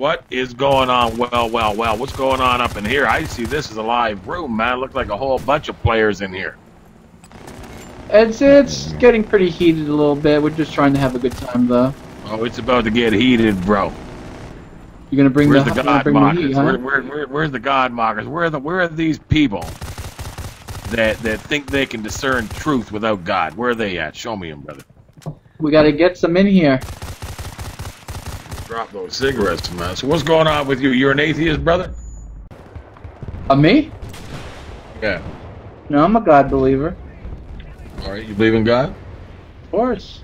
What is going on? Well. What's going on up in here? I see this is a live room, man. Looks like a whole bunch of players in here. It's getting pretty heated a little bit. We're just trying to have a good time, though. Oh, it's about to get heated, bro. You're gonna bring Where's the God heat, mockers? huh? Where's the God mockers? Where are these people that think they can discern truth without God? Where are they at? Show me them, brother. We gotta get some in here. Drop those cigarettes, man. So what's going on with you? You're an atheist, brother? Me? Yeah. No, I'm a God believer. All right, you believe in God? Of course.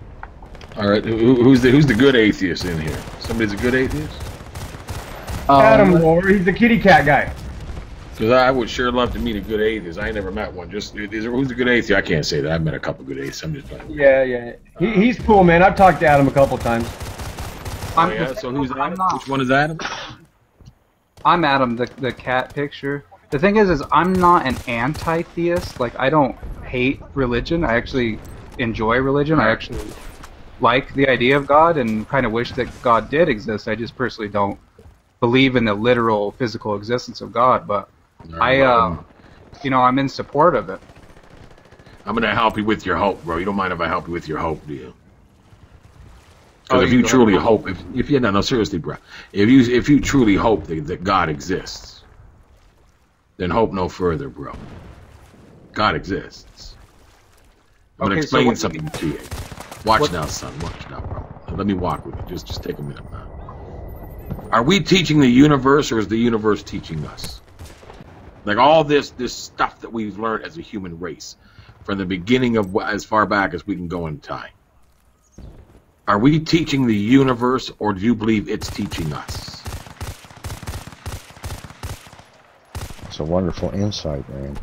All right, who's the good atheist in here? Somebody's a good atheist? Adam Moore, he's the kitty cat guy. Because I would sure love to meet a good atheist. I ain't never met one. Who's the good atheist? I can't say that. I've met a couple good atheists. I'm just playing. Yeah. He's cool, man. I've talked to Adam a couple times. Oh, yeah? So who's Adam? Which one is Adam? I'm Adam, the cat picture. The thing is I'm not an anti-theist. Like, I don't hate religion. I actually enjoy religion. I actually like the idea of God and kind of wish that God did exist. I just personally don't believe in the literal physical existence of God, but I'm in support of it. I'm gonna help you with your hope, bro. You don't mind if I help you with your hope, do you? Because if you truly hope, if you no, seriously, bro, if you truly hope that God exists, then hope no further, bro. God exists. I'm gonna explain something to you. Watch now, son. Watch now, bro. Let me walk with you. Just take a minute, man. Are we teaching the universe, or is the universe teaching us? Like all this stuff that we've learned as a human race, from the beginning of as far back as we can go in time. Are we teaching the universe, or do you believe it's teaching us? That's a wonderful insight, man.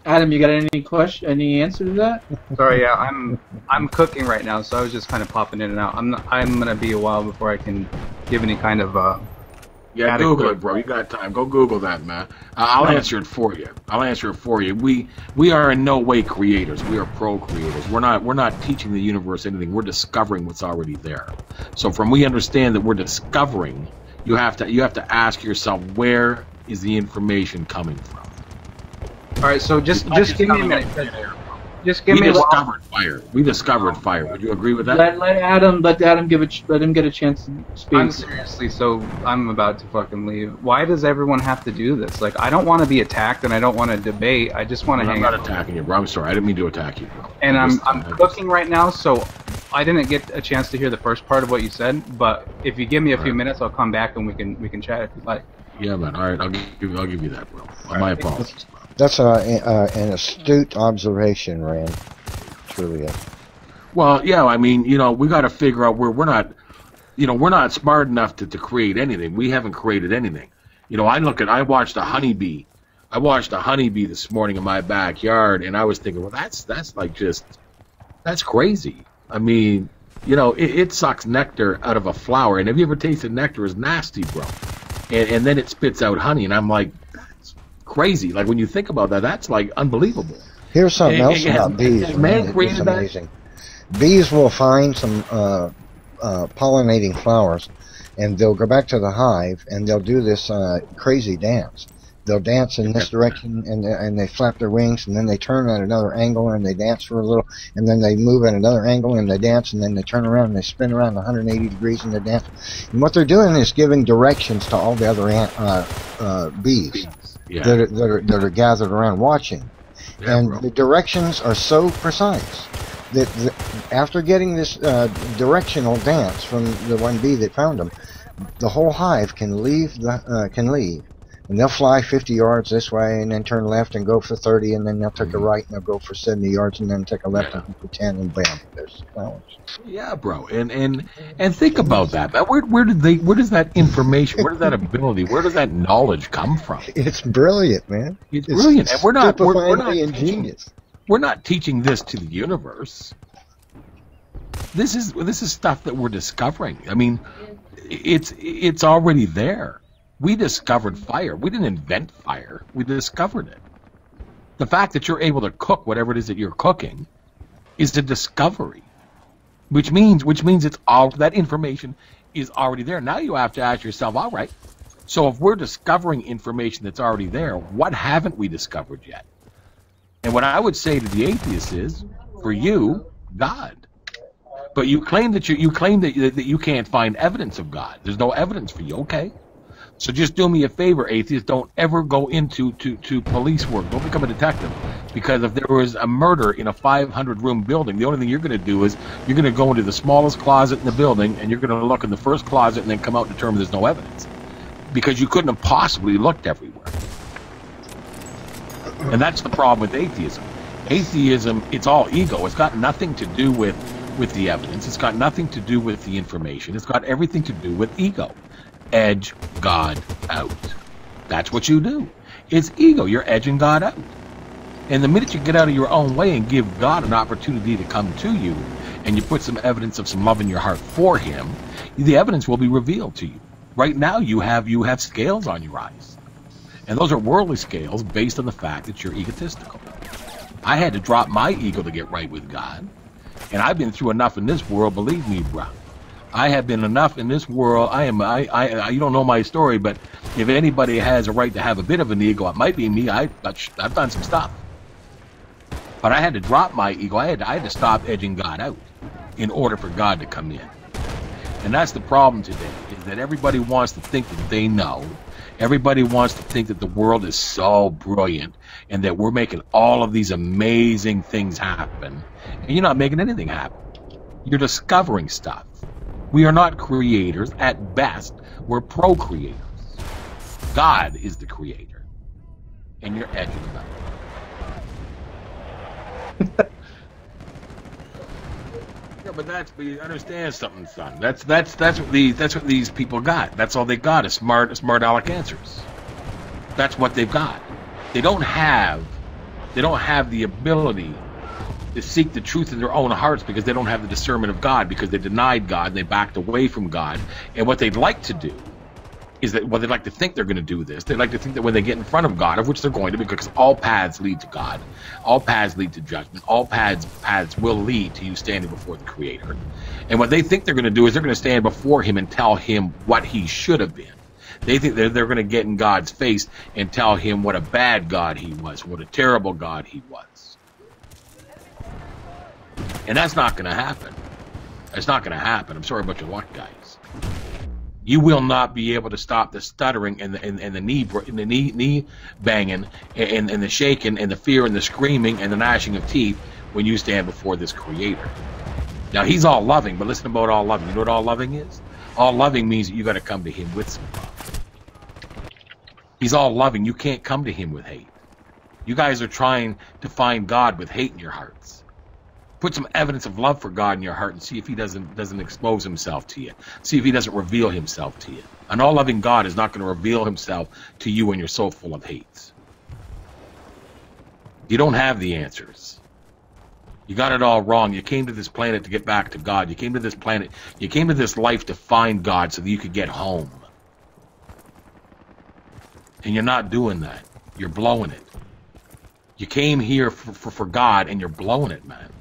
Adam, you got any answer to that? Sorry, yeah, I'm cooking right now, so I was just kind of popping in and out. I'm gonna be a while before I can give any kind of yeah, Google it, bro. You got time. Go Google that, man. I'll answer it for you. We are in no way creators. We are pro-creators. We're not teaching the universe anything. We're discovering what's already there. So from we understand that we're discovering, you have to ask yourself, where is the information coming from? All right, so just give me a minute. Just give me a discovered fire. We discovered fire. Would you agree with that? Let Adam let him get a chance to speak. I'm seriously, so I'm about to fucking leave. Why does everyone have to do this? Like, I don't want to be attacked, and I don't want to debate. I just want to hang out. I'm not attacking you, bro. I'm sorry. I didn't mean to attack you, bro. And I'm cooking right now, so I didn't get a chance to hear the first part of what you said. But if you give me a few minutes, I'll come back and we can chat if you like. Yeah, man. All right, I'll give you that, bro. My apologies. That's an astute observation, Rand. Truly is. Well, yeah, I mean, we got to figure out where we're not smart enough to create anything. We haven't created anything. I watched a honeybee. I watched a honeybee this morning in my backyard, and I was thinking, well, that's crazy. I mean, it sucks nectar out of a flower, and have you ever tasted nectar? It's nasty, bro. And then it spits out honey, and I'm like, crazy. Like, when you think about that, that's like unbelievable. Here's something else about bees. Man, it's amazing. Bees will find some pollinating flowers, and they'll go back to the hive, and they'll do this crazy dance. They'll dance in this direction, and they flap their wings, and then they turn at another angle, and they dance for a little, and then they move at another angle, and they dance, and then they turn around, and they spin around 180 degrees, and they dance. And what they're doing is giving directions to all the other bees. Yeah. that are gathered around watching, and the directions are so precise that after getting this directional dance from the one bee that found them, the whole hive can leave, and they'll fly 50 yards this way, and then turn left and go for 30, and then they'll take a right and they'll go for 70 yards, and then take a left and go for 10, and bam, there's flowers. Yeah, bro, and think about that. Where does that information, where does that ability, where does that knowledge come from? It's brilliant, man. It's brilliant, and we're not ingenious. We're not teaching this to the universe. This is stuff that we're discovering. I mean, it's already there. We discovered fire. We didn't invent fire. We discovered it. The fact that you're able to cook whatever it is that you're cooking is a discovery. Which means it's all that information is already there. Now you have to ask yourself, all right, so if we're discovering information that's already there, what haven't we discovered yet? And what I would say to the atheist is, for you, God. But you claim that you claim that you can't find evidence of God. There's no evidence for you. Okay. So just do me a favor, atheists. Don't ever go into to police work. Don't become a detective. Because if there was a murder in a 500-room building, the only thing you're going to do is you're going to go into the smallest closet in the building, and you're going to look in the first closet and then come out and determine there's no evidence. Because you couldn't have possibly looked everywhere. And that's the problem with atheism. Atheism, it's all ego. It's got nothing to do with the evidence. It's got nothing to do with the information. It's got everything to do with ego. Edge God out. That's what you do. It's ego. You're edging God out. And the minute you get out of your own way and give God an opportunity to come to you, and you put some evidence of some love in your heart for him, the evidence will be revealed to you. Right now you have scales on your eyes. And those are worldly scales based on the fact that you're egotistical. I had to drop my ego to get right with God. And I've been through enough in this world, believe me, bro. I have been enough in this world. You don't know my story, but if anybody has a right to have a bit of an ego, it might be me. I've done some stuff. But I had to drop my ego. I had to stop edging God out in order for God to come in. And that's the problem today, is that everybody wants to think that they know. Everybody wants to think that the world is so brilliant and that we're making all of these amazing things happen. And you're not making anything happen. You're discovering stuff. We are not creators. At best, we're procreators. God is the creator. And you're edging him out. Yeah, but you understand something, son. That's what these people got. That's all they got is smart aleck answers. That's what they've got. They don't have the ability to seek the truth in their own hearts because they don't have the discernment of God, because they denied God and they backed away from God. And what they'd like to do is that, well, they'd like to think they're going to do this. They'd like to think that when they get in front of God, of which they're going to, because all paths lead to God, all paths lead to judgment, all paths will lead to you standing before the Creator. And what they think they're going to do is they're going to stand before him and tell him what he should have been. They think they're going to get in God's face and tell him what a bad God he was, what a terrible God he was. And that's not going to happen. That's not going to happen. I'm sorry about your luck, guys. You will not be able to stop the stuttering and the knee banging and the shaking and the fear and the screaming and the gnashing of teeth when you stand before this Creator. Now, he's all loving, but listen about all loving. You know what all loving is? All loving means that you got to come to him with some love. He's all loving. You can't come to him with hate. You guys are trying to find God with hate in your hearts. Put some evidence of love for God in your heart and see if he doesn't expose himself to you. See if he doesn't reveal himself to you. An all-loving God is not going to reveal himself to you when you're so full of hate. You don't have the answers. You got it all wrong. You came to this planet to get back to God. You came to this planet, you came to this life to find God so that you could get home. And you're not doing that. You're blowing it. You came here for God and you're blowing it, man.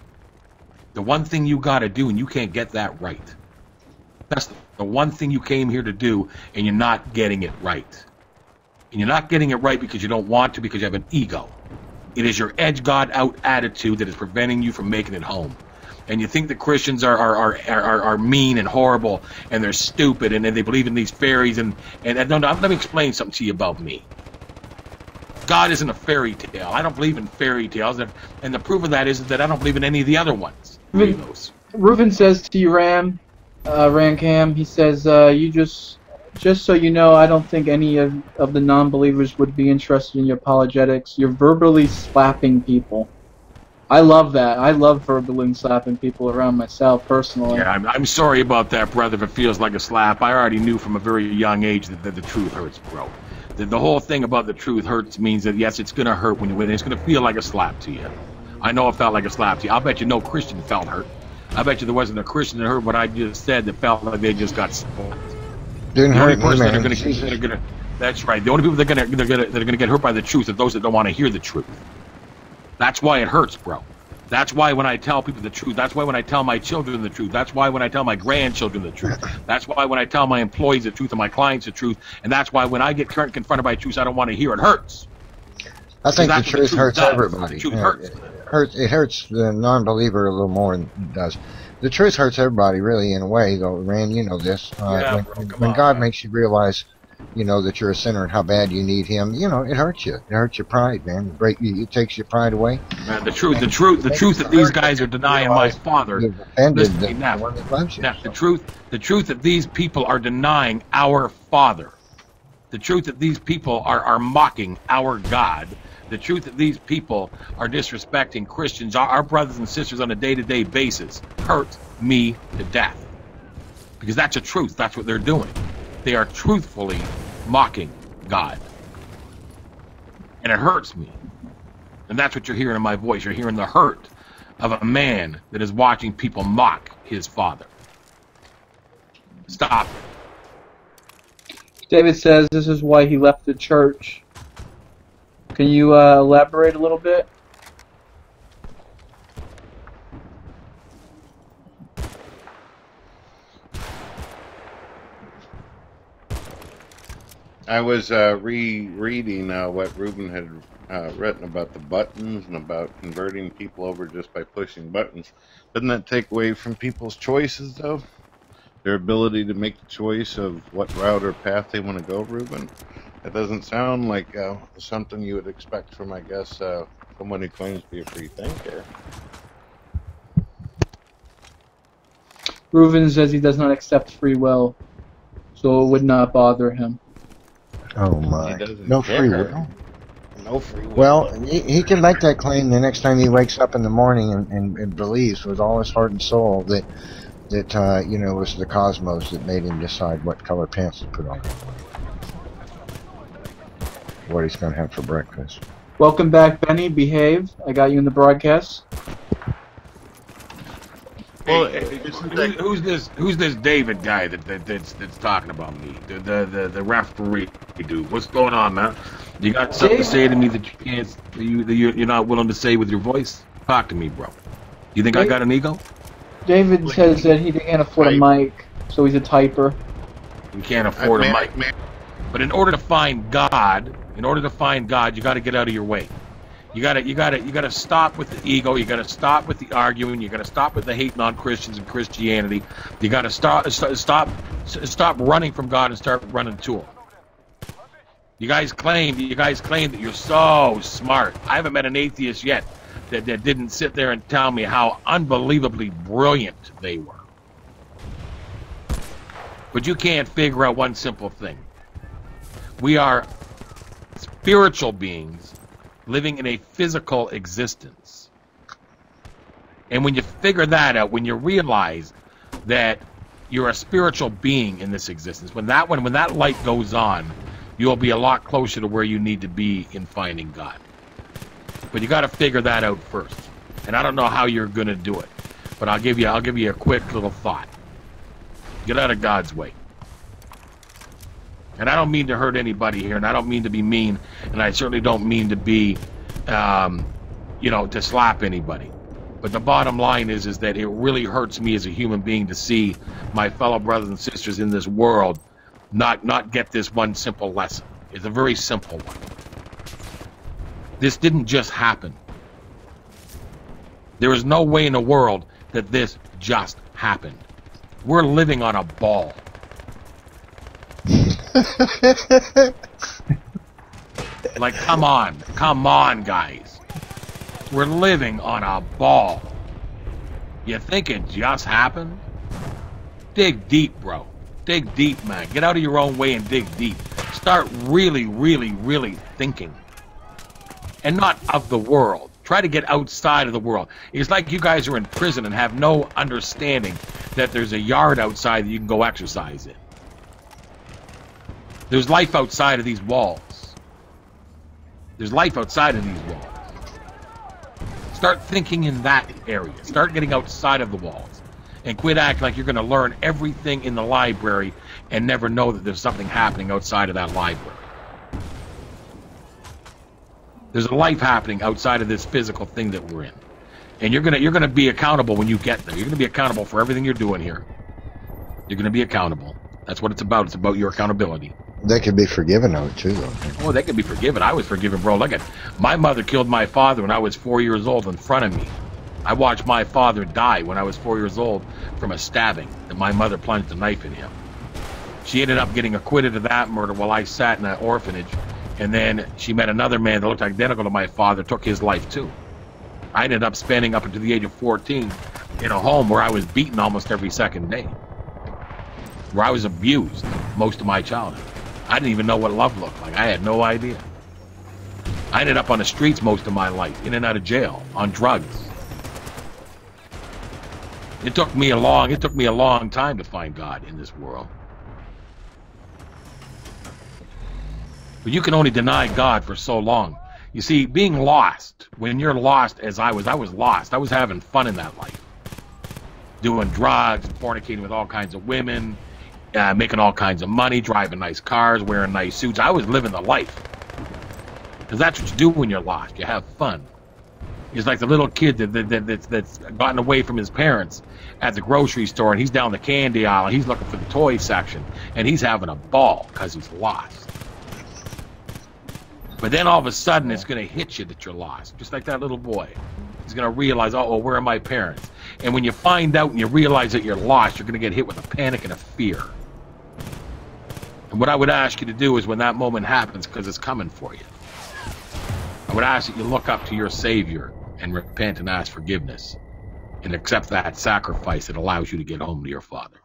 The one thing you got to do, and you can't get that right. That's the one thing you came here to do, and you're not getting it right. And you're not getting it right because you don't want to, because you have an ego. It is your edge God out attitude that is preventing you from making it home. And you think that Christians are mean and horrible, and they're stupid, and they believe in these fairies. And no, let me explain something to you about me. God isn't a fairy tale. I don't believe in fairy tales, and the proof of that is that I don't believe in any of the other ones. Reuven says to you, Rancam, he says, you just so you know, I don't think any of the non-believers would be interested in your apologetics. You're verbally slapping people. I love that. I love verbally slapping people around myself, personally. Yeah, I'm sorry about that, brother, if it feels like a slap. I already knew from a very young age that the truth hurts, bro. The whole thing about the truth hurts means that, yes, it's going to hurt when you win. It's going to feel like a slap to you. I know it felt like a slap to you. I'll bet you no Christian felt hurt. I bet you there wasn't a Christian that heard what I just said that felt like they just got slapped. Didn't hurt me, man. That's right. The only people that are going to get hurt by the truth are those that don't want to hear the truth. That's why it hurts, bro. That's why when I tell people the truth, that's why when I tell my children the truth, that's why when I tell my grandchildren the truth, that's why when I tell my employees the truth and my clients the truth, and that's why when I get confronted by truth, I don't want to hear it. Hurts. I think the truth hurts everybody. The truth hurts. It hurts the non-believer a little more than it does. The truth hurts everybody, really, in a way, though. Rand, you know this. When God makes you realize, you know, that you're a sinner and how bad you need Him, you know, it hurts you. It hurts your pride, man. It takes your pride away. Man, the truth that these guys are denying my Father. Listen to me now. The truth that these people are denying our Father. The truth that these people are mocking our God. The truth that these people are disrespecting Christians, our brothers and sisters on a day-to-day basis, hurt me to death. Because that's a truth. That's what they're doing. They are truthfully mocking God. And it hurts me. And that's what you're hearing in my voice. You're hearing the hurt of a man that is watching people mock his Father. Stop. David says this is why he left the church. Can you elaborate a little bit? I was rereading what Ruben had written about the buttons and about converting people over just by pushing buttons. Doesn't that take away from people's choices, though? Their ability to make the choice of what route or path they want to go, Ruben? That doesn't sound like something you would expect from, I guess, someone who claims to be a free thinker. Reuven says he does not accept free will, so it would not bother him. Oh my! No free will. No free will. Well, he can make that claim the next time he wakes up in the morning and believes with all his heart and soul that you know, it was the cosmos that made him decide what color pants to put on, what he's going to have for breakfast. Welcome back, Benny. Behave. I got you in the broadcast. Well, who's this David guy that's talking about me? The referee dude. What's going on, man? You got something to say to me that you can't? You're not willing to say with your voice? Talk to me, bro. You think I got an ego? David says that he can't afford a mic, so he's a typer. You can't afford a mic. But in order to find God, you got to get out of your way. You gotta stop with the ego. You gotta stop with the arguing. You gotta stop with the hating on Christians and Christianity. You gotta stop running from God and start running to Him. You guys claim that you're so smart. I haven't met an atheist yet that didn't sit there and tell me how unbelievably brilliant they were. But you can't figure out one simple thing. We are spiritual beings living in a physical existence. And when you figure that out, when you realize that you're a spiritual being in this existence, when that light goes on, you'll be a lot closer to where you need to be in finding God. But you got to figure that out first. And I don't know how you're going to do it, but I'll give you a quick little thought. Get out of God's way. And I don't mean to hurt anybody here, and I don't mean to be mean, and I certainly don't mean to be, to slap anybody. But the bottom line is that it really hurts me as a human being to see my fellow brothers and sisters in this world not get this one simple lesson. It's a very simple one. This didn't just happen. There is no way in the world that this just happened. We're living on a ball. Like, come on, guys. We're living on a ball. You think it just happened? Dig deep, bro. Dig deep, man. Get out of your own way and dig deep. Start really, really, really thinking. And not of the world. Try to get outside of the world. It's like you guys are in prison and have no understanding that there's a yard outside that you can go exercise in. There's life outside of these walls. There's life outside of these walls. Start thinking in that area. Start getting outside of the walls. And quit acting like you're going to learn everything in the library and never know that there's something happening outside of that library. There's a life happening outside of this physical thing that we're in. And you're gonna be accountable when you get there. You're gonna be accountable for everything you're doing here. You're gonna be accountable. That's what it's about. It's about your accountability. They could be forgiven of it too, though. Oh, they can be forgiven. I was forgiven, bro. Look at my mother killed my father when I was 4 years old in front of me. I watched my father die when I was 4 years old from a stabbing that my mother plunged a knife in him. She ended up getting acquitted of that murder while I sat in an orphanage, and then she met another man that looked identical to my father, took his life too. I ended up spending up until the age of 14 in a home where I was beaten almost every second day, where I was abused most of my childhood. I didn't even know what love looked like. I had no idea. I ended up on the streets most of my life, in and out of jail, on drugs. It took me a long time to find God in this world. But you can only deny God for so long. You see, being lost, when you're lost as I was lost. I was having fun in that life. Doing drugs, fornicating with all kinds of women, making all kinds of money, driving nice cars, wearing nice suits. I was living the life. Because that's what you do when you're lost. You have fun. It's like the little kid that's gotten away from his parents at the grocery store, and he's down the candy aisle, and he's looking for the toy section, and he's having a ball because he's lost. But then all of a sudden, it's going to hit you that you're lost. Just like that little boy. He's going to realize, oh, where are my parents? And when you find out and you realize that you're lost, you're going to get hit with a panic and a fear. And what I would ask you to do is when that moment happens, because it's coming for you, I would ask that you look up to your Savior and repent and ask forgiveness and accept that sacrifice that allows you to get home to your Father.